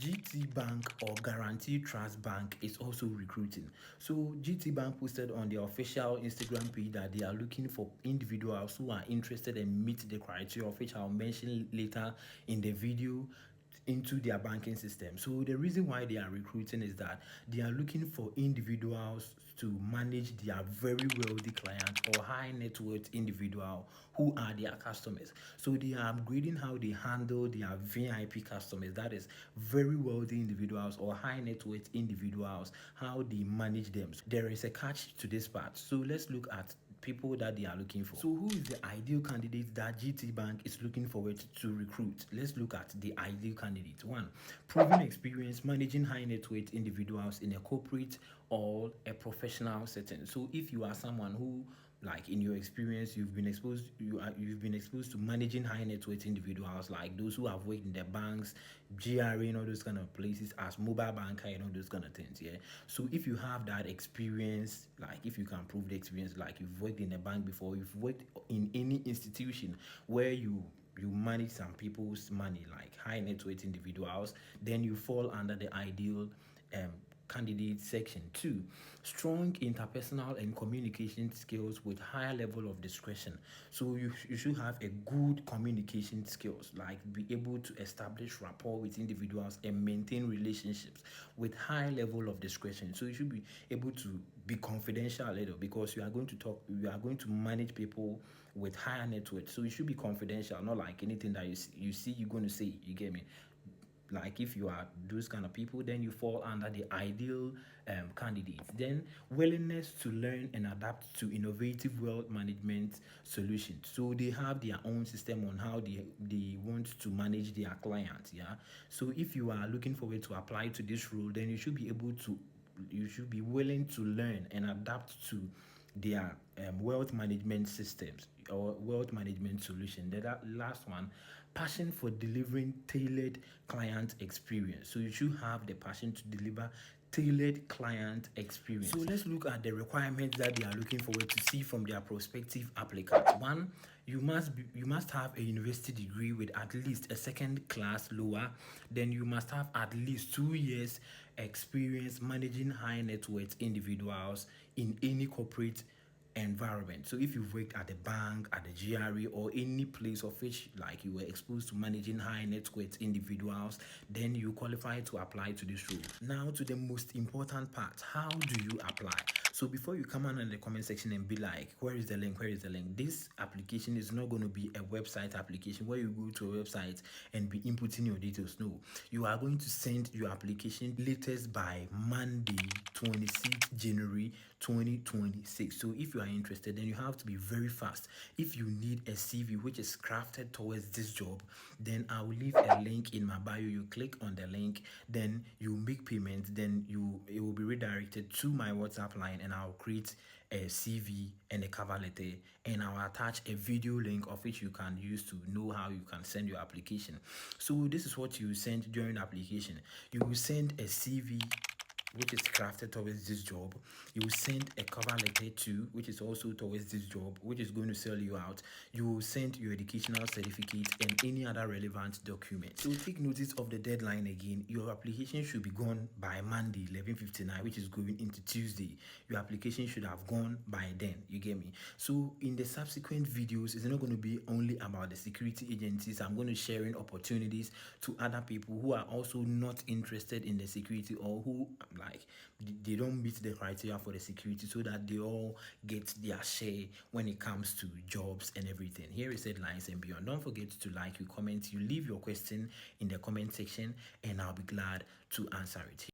GTBank or Guarantee Trust Bank is also recruiting. So GTBank posted on their official Instagram page that they are looking for individuals who are interested and meet the criteria, of which I'll mention later in the video, into their banking system. So the reason why they are recruiting is that they are looking for individuals to manage their very wealthy client or high net worth individual who are their customers. So they are upgrading how they handle their VIP customers, that is very wealthy individuals or high net worth individuals, how they manage them. So there is a catch to this part. So let's look at people that they are looking for. So who is the ideal candidate that GTBank is looking forward to recruit? Let's look at the ideal candidate. One, proven experience managing high net worth individuals in a corporate or a professional setting. So if you are someone who, like in your experience, you've been exposed to managing high net worth individuals, like those who have worked in the banks, GRA, and all those kind of places as mobile banker and all those kind of things. Yeah. So if you have that experience, like if you can prove the experience, like you've worked in a bank before, you've worked in any institution where you manage some people's money, like high net worth individuals, then you fall under the ideal candidate section. 2, strong interpersonal and communication skills with higher level of discretion. So you should have a good communication skills, like be able to establish rapport with individuals and maintain relationships with high level of discretion. So you should be able to be confidential a little, because you are going to manage people with higher net worth. So you should be confidential, not like anything that you see you're going to say. You get me? Like if you are those kind of people, then you fall under the ideal candidates. Then willingness to learn and adapt to innovative wealth management solutions. So they have their own system on how they want to manage their clients. Yeah. So if you are looking forward to apply to this role, then you should be willing to learn and adapt to their wealth management systems or wealth management solution. That last one, passion for delivering tailored client experience. So you should have the passion to deliver tailored client experience. So let's look at the requirements that they are looking forward to see from their prospective applicants. One, you must have a university degree with at least a second class lower. Then you must have at least 2 years experience managing high net worth individuals in any corporate environment. So if you've worked at a bank, at the GRE, or any place of which like you were exposed to managing high net worth individuals, then you qualify to apply to this role. Now to the most important part, how do you apply? So before you come on in the comment section and be like, where is the link? This application is not going to be a website application where you go to a website and be inputting your details. No, you are going to send your application latest by Monday, 26th January 2026. So if you are interested, then you have to be very fast. If you need a CV which is crafted towards this job, then I will leave a link in my bio. You click on the link, then you make payment, then it will be redirected to my WhatsApp line, and I'll create a CV and a cover letter, and I'll attach a video link of which you can use to know how you can send your application. So this is what you send during the application. You will send a CV which is crafted towards this job. You will send a cover letter too, which is also towards this job, which is going to sell you out. You will send your educational certificate and any other relevant document. So take notice of the deadline again. Your application should be gone by Monday 11:59, which is going into Tuesday. Your application should have gone by then. You get me? So in the subsequent videos, it's not going to be only about the security agencies. I'm going to sharing opportunities to other people who are also not interested in the security, or who like they don't meet the criteria for the security, so that they all get their share when it comes to jobs and everything. Here is Headlines and Beyond. Don't forget to like, you comment, you leave your question in the comment section, and I'll be glad to answer it.